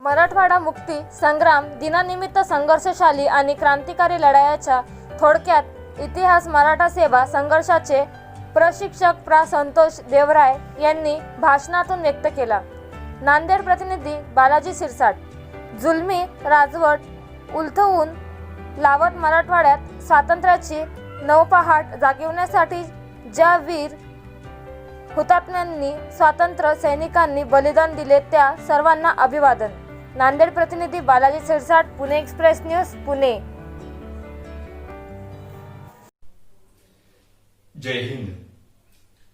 मराठवाडा मुक्ती संग्राम दिनानिमित्त संघर्षशाली आणि क्रांतिकारी लढायाच्या थोडक्यात इतिहास मराठा सेवा संघर्षाचे प्रशिक्षक प्रा. संतोष देवराय यांनी भाषणातून व्यक्त केला. नांदेड प्रतिनिधी बालाजी सिरसाट. जुलमी राजवट उलथवून लावत मराठवाड्यात स्वातंत्र्याची नवपहाट जागविण्यासाठी ज्या वीर हुतात्म्यांनी स्वातंत्र्य सैनिकांनी बलिदान दिले त्या सर्वांना अभिवादन. नांदेड प्रतिनिधी बालाजी सिरसाट, पुणे एक्सप्रेस न्यूज, पुणे. जय हिंद.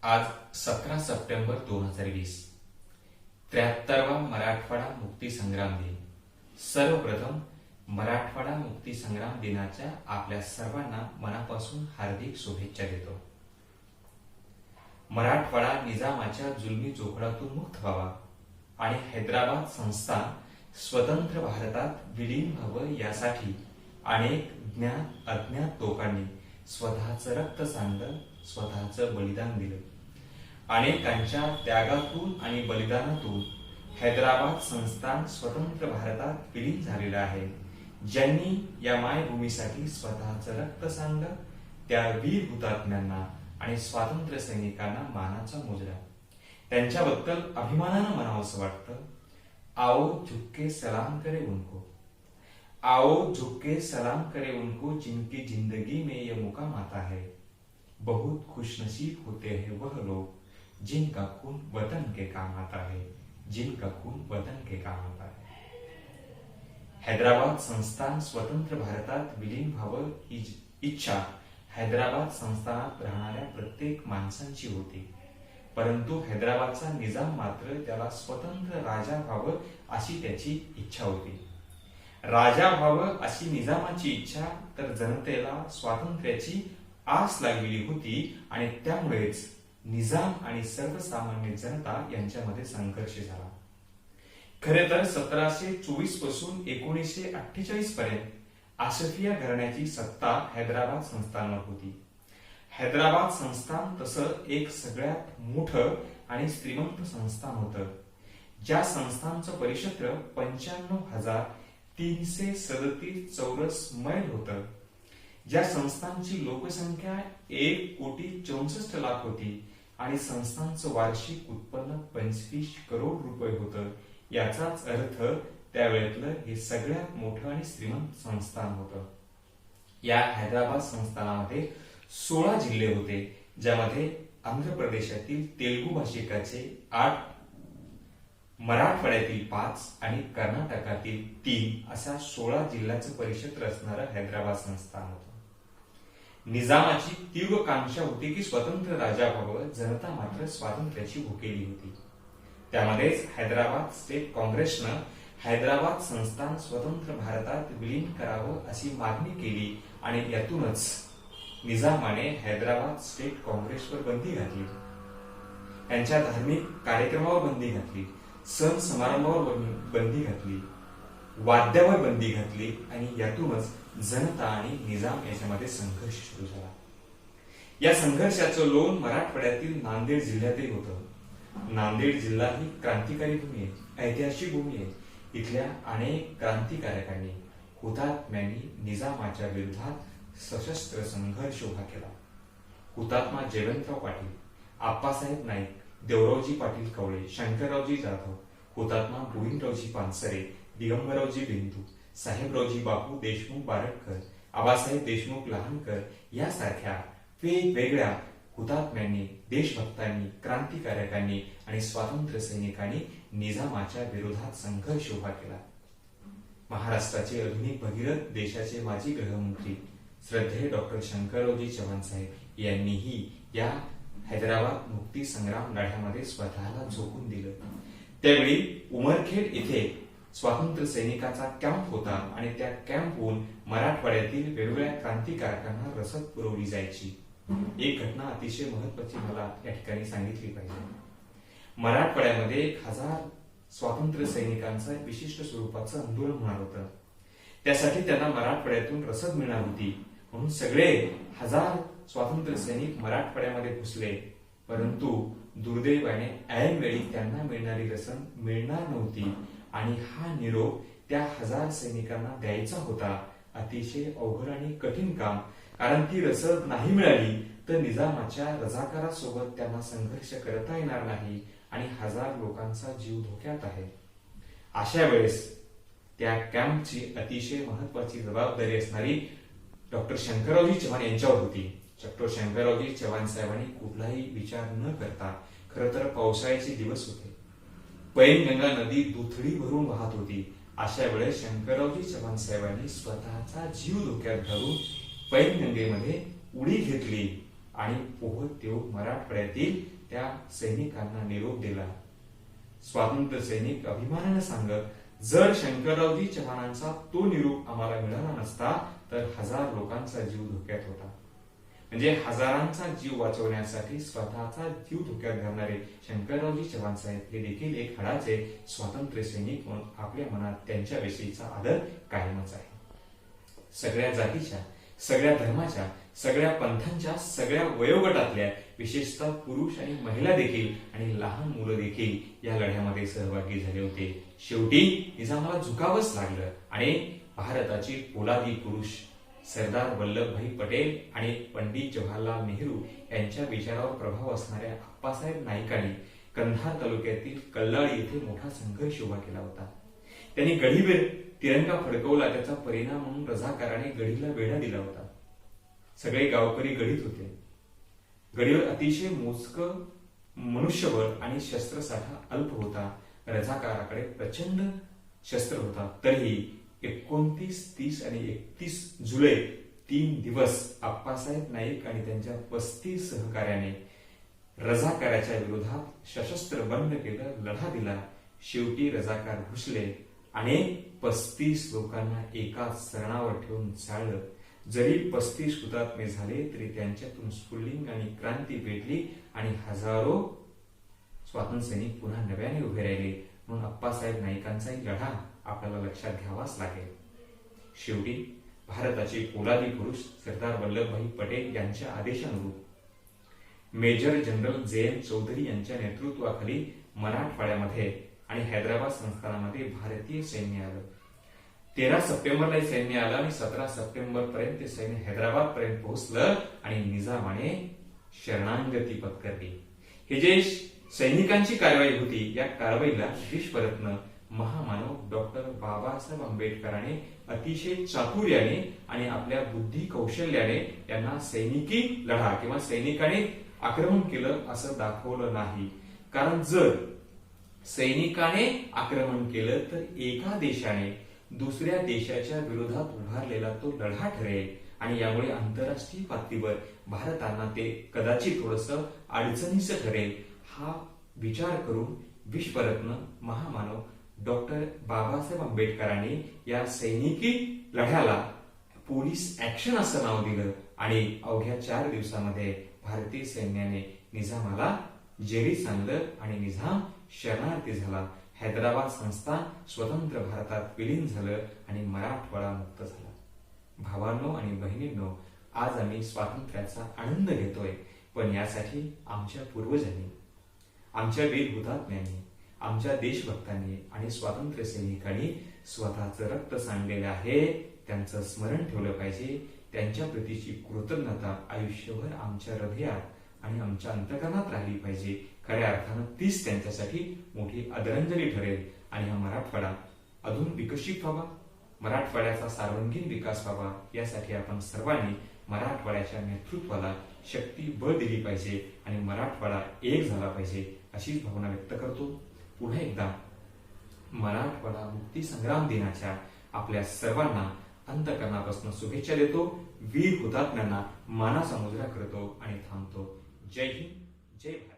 आज 17 सप्टेंबर 2020, 73वा मराठवाडा मुक्ती संग्राम दिन. सर्वप्रथम मराठवाडा मुक्ती संग्राम दिनाच्या आपल्या सर्वांना मनापासून हार्दिक शुभेच्छा देतो. मराठवाडा निजामाच्या जुलमी जोखडातून मुक्त व्हावा आणि हैदराबाद संस्थान स्वतंत्र भारतात विलीन व्हावं यासाठी अनेक ज्ञात अज्ञात लोकांनी स्वतःचं रक्त सांडलं, स्वतःचं बलिदान दिलं. अनेकांच्या त्यागातून आणि बलिदानातून हैदराबाद संस्थान स्वतंत्र भारतात विलीन झालेलं आहे. ज्यांनी या मायभूमीसाठी स्वतःचं रक्त सांडलं त्या वीर हुतात्म्यांना आणि स्वातंत्र्य सैनिकांना मानाचा मुजरा. त्यांच्याबद्दल अभिमानानं म्हणावंसं वाटतं. आओ झुक सलाम करे उनको, आओ झुक सलाम करे उनको जिनकी जिंदगी में ये मुकाम आता है. बहुत खुशनसीब होते हैं वह लोग जिनका खून वतन के काम आता है, जिनका खून वतन के काम आता है. हैदराबाद संस्थान स्वतंत्र भारतात विलीन व्हावं ही इच्छा हैदराबाद संस्थानात राहणाऱ्या प्रत्येक माणसांची होती. परंतु हैदराबादचा निजाम मात्र त्याला स्वतंत्र राजा व्हावं अशी त्याची इच्छा होती. राजा व्हावं अशी निजामाची इच्छा तर जनतेला स्वातंत्र्याची आस लागलेली होती आणि त्यामुळेच निजाम आणि सर्वसामान्य जनता यांच्यामध्ये संघर्ष झाला. खरे तर 1724 पासून 1948 पर्यंत आशफिया घराण्याची सत्ता हैदराबाद संस्थानावर होती. हैदराबाद संस्थान तसं एक सगळ्यात मोठं आणि श्रीमंत संस्थान होतं. ज्या संस्थानचं परिक्षेत्र 95,337 चौरस मैल होतं. ज्या संस्थानची लोकसंख्या 1,64,00,000 होती आणि संस्थानचं वार्षिक उत्पन्न 25 करोड रुपये होतं. याचाच अर्थ त्यावेळेतलं हे सगळ्यात मोठं आणि श्रीमंत संस्थान होतं. या हैदराबाद संस्थानामध्ये 16 जिल्हे होते, ज्यामध्ये आंध्र प्रदेशातील तेलुगू भाषिकाचे 8, मराठवाड्यातील 5 आणि कर्नाटकातील 3 अशा 16 जिल्ह्याचं परिक्षेत्र असणारं हैदराबाद संस्थान होतं. निजामाची तीव्र कांक्षा होती की स्वतंत्र राजा व्हावं, जनता मात्र स्वातंत्र्याची भुकेली होती. त्यामध्येच हैदराबाद स्टेट काँग्रेसनं हैदराबाद संस्थान स्वतंत्र भारतात विलीन करावं अशी मागणी केली आणि यातूनच निजामाने हैदराबाद स्टेट काँग्रेसवर बंदी घातली. त्यांच्या धार्मिक कार्यक्रमावर बंदी घातली, सण समारंभावर बंदी घातली, वाद्यावर बंदी घातली आणि यातूनच जनता आणि निजाम याच्यामध्ये संघर्ष सुरू झाला. या संघर्षाचं लोण मराठवाड्यातील नांदेड जिल्ह्यातही होतं. नांदेड जिल्हा ही क्रांतिकारी भूमी आहे, ऐतिहासिक भूमी आहे. इथल्या अनेक क्रांतिकारकांनी, हुतात्म्यांनी निजामाच्या विरोधात सशस्त्र संघर्ष उभा केला. हुतात्मा जयवंतराव पाटील, आप्पासाहेब नाईक, देवरावजी पाटील कवळे, शंकररावजी जाधव, हुतात्मा गोविंदरावजी पानसरे, दिगंबररावजी बिंदू, साहेबरावजी बापू देशमुख बारटकर, आबासाहेब देशमुख लहानकर यासारख्या वेगवेगळ्या हुतात्म्यांनी, देशभक्तांनी, क्रांतिकारकांनी आणि स्वातंत्र्य सैनिकांनी निजामाच्या विरोधात संघर्ष उभा केला. महाराष्ट्राचे आधुनिक भगीरथ, देशाचे माजी गृहमंत्री श्रद्धेय डॉक्टर शंकररावजी चव्हाण साहेब यांनीही या हैदराबाद मुक्ती संग्राम लढ्यामध्ये स्वतःला झोकून दिलं. त्यावेळी उमरखेड इथे स्वातंत्र्य सैनिकाचा कॅम्प होता आणि त्या कॅम्पहून मराठवाड्यातील वेगवेगळ्या क्रांतिकारकांना रसद पुरवली जायची. एक घटना अतिशय महत्वाची मला या ठिकाणी सांगितली पाहिजे. मराठवाड्यामध्ये 1000 स्वातंत्र्य सैनिकांचं विशिष्ट स्वरूपाचं आंदोलन होणार होतं. त्यासाठी त्यांना मराठवाड्यातून रसद मिळणार होती म्हणून सगळे 1000 स्वातंत्र्य सैनिक मराठवाड्यामध्ये घुसले. परंतु दुर्दैवाने ऐन वेळी त्यांना मिळणारी रसद मिळणार नव्हती आणि हा निरोप त्या 1000 सैनिकांना द्यायचा होता. अतिशय अवघड आणि कठीण काम, कारण ती रसद नाही मिळाली तर निजामाच्या रझाकारासोबत त्यांना संघर्ष करता येणार नाही आणि 1000 लोकांचा जीव धोक्यात आहे. अशा वेळेस त्या कॅम्पची अतिशय महत्वाची जबाबदारी असणारी डॉक्टर शंकररावजी चव्हाण यांच्यावर होती. डॉक्टर शंकररावजी चव्हाण साहेबांनी कुठलाही विचार न करता, खरं तर पावसाळ्याचे दिवस होते, पैनगंगा नदी दुथडी भरून वाहत होती. अशा वेळेस शंकररावजी चव्हाण साहेबांनी स्वतःचा जीव धोक्यात घालून पैनगंगेमध्ये उडी घेतली आणि पोहत तेव मराठवाड्यातील त्या सैनिकांना निरोप दिला. स्वातंत्र्य सैनिक अभिमानाने सांगत, जर शंकररावजी चव्हाणांचा तो निरोप आम्हाला मिळाला नसता तर 1000 लोकांचा जीव धोक्यात होता. म्हणजे हजारांचा जीव वाचवण्यासाठी स्वतःचा जीव धोक्यात घालणारे शंकररावजी चव्हाण साहेब हे देखील एक हडाचे स्वातंत्र्य सैनिक म्हणून आपल्या मनात त्यांच्याविषयीचा आदर कायमच आहे. सगळ्या जातीच्या, सगळ्या धर्माच्या, सगळ्या पंथांच्या, सगळ्या वयोगटातल्या, विशेषतः पुरुष आणि महिला देखील आणि लहान मुलं देखील या लढ्यामध्ये सहभागी झाले होते. शेवटी निजामाला झुकावंच लागलं आणि भारताचे पोलादी पुरुष सरदार वल्लभभाई पटेल आणि पंडित जवाहरलाल नेहरू यांच्या विचारावर प्रभाव असणाऱ्या आप्पासाहेब नाईकांनी कंधार तालुक्यातील कल्लाळी येथे मोठा संघर्ष उभा केला होता. त्यांनी गढीवर तिरंगा फडकवला. त्याचा परिणाम म्हणून रझाकाराने गढीला वेढा दिला होता. सगळे गावकरी गढीत होते. गढीवर अतिशय मोजकं मनुष्यबळ आणि शस्त्रसाठा अल्प होता. रझाकाराकडे प्रचंड शस्त्र होता. तरीही 29, 30 आणि 31 जुलै 3 दिवस आप्पासाहेब नाईक आणि त्यांच्या 35 सहकार्याने रझाकाराच्या विरोधात सशस्त्र बंड केलं, लढा दिला. शेवटी रझाकार घुसले आणि 35 लोकांना एकाच सरणावर ठेवून जाळलं. जरी 35 हुतात्मे झाले तरी त्यांच्यातून स्फुल्लिंग आणि क्रांती पेटली आणि हजारो स्वातंत्र्य सैनिक पुन्हा नव्याने उभे राहिले. म्हणून आप्पासाहेब नाईकांचाही लढा आपल्याला लक्षात घ्यावाच लागेल. शेवटी भारताचे पोलादी पुरुष सरदार वल्लभभाई पटेल यांच्या आदेशानुरूप मेजर जनरल जे.एम. चौधरी यांच्या नेतृत्वाखाली मराठवाड्यामध्ये आणि हैदराबाद संस्थानामध्ये भारतीय सैन्य आलं. 13 सप्टेंबरला सैन्य आलं आणि 17 सप्टेंबर पर्यंत सैन्य हैदराबाद पर्यंत पोहोचलं आणि निजामाने शरणागती पत्करली. हे जे सैनिकांची कारवाई होती, या कारवाईला विश्वरत्न महामानव डॉक्टर बाबासाहेब आंबेडकरांनी अतिशय चातुर्याने आणि आपल्या बुद्धी कौशल्याने यांना सैनिकी लढा किंवा सैनिकाने आक्रमण केलं असं दाखवलं नाही. कारण जर सैनिकाने आक्रमण केलं तर एका देशाने दुसऱ्या देशाच्या विरोधात उभारलेला तो लढा ठरेल आणि यामुळे आंतरराष्ट्रीय पातळीवर भारताला ते कदाचित थोडस अडचणीचं ठरेल. हा विचार करून विश्वरत्न महामानव डॉक्टर बाबासाहेब आंबेडकरांनी या सैनिकी लढ्याला पोलीस ऍक्शन असं नाव दिलं आणि अवघ्या 4 दिवसामध्ये भारतीय सैन्याने निजामाला जेरीस आणलं आणि निजाम शरणार्थी झाला. हैदराबाद संस्थान स्वतंत्र भारतात विलीन झालं आणि मराठवाडा मुक्त झाला. भावांनो आणि बहिणींनो, आज आम्ही स्वातंत्र्याचा आनंद घेतोय, पण यासाठी आमच्या पूर्वजांनी, आमच्या वीर हुतात्म्यांनी, आमच्या देशभक्तांनी आणि स्वातंत्र्य सैनिकांनी स्वतःचं रक्त सांडलेलं आहे. त्यांचं स्मरण ठेवलं पाहिजे. त्यांच्या प्रतीची कृतज्ञता आयुष्यभर आमच्या हृदयात आणि आमच्या अंतकरणात राहिली पाहिजे. खऱ्या अर्थानं तीच त्यांच्यासाठी मोठी आदरांजली ठरेल आणि हा मराठवाडा अजून विकसित व्हावा, मराठवाड्याचा सर्वांगीण विकास व्हावा, यासाठी आपण सर्वांनी मराठवाड्याच्या नेतृत्वाला शक्ती बळ दिली पाहिजे आणि मराठवाडा एक झाला पाहिजे अशीच भावना व्यक्त करतो. पुन्हा एकदा मराठवाडा मुक्ती संग्राम दिनाच्या आपल्या सर्वांना अंतकरणापासून शुभेच्छा देतो. वीर हुतात्म्यांना मानाचा मुजरा करतो आणि थांबतो. जय हिंद, जय भारत.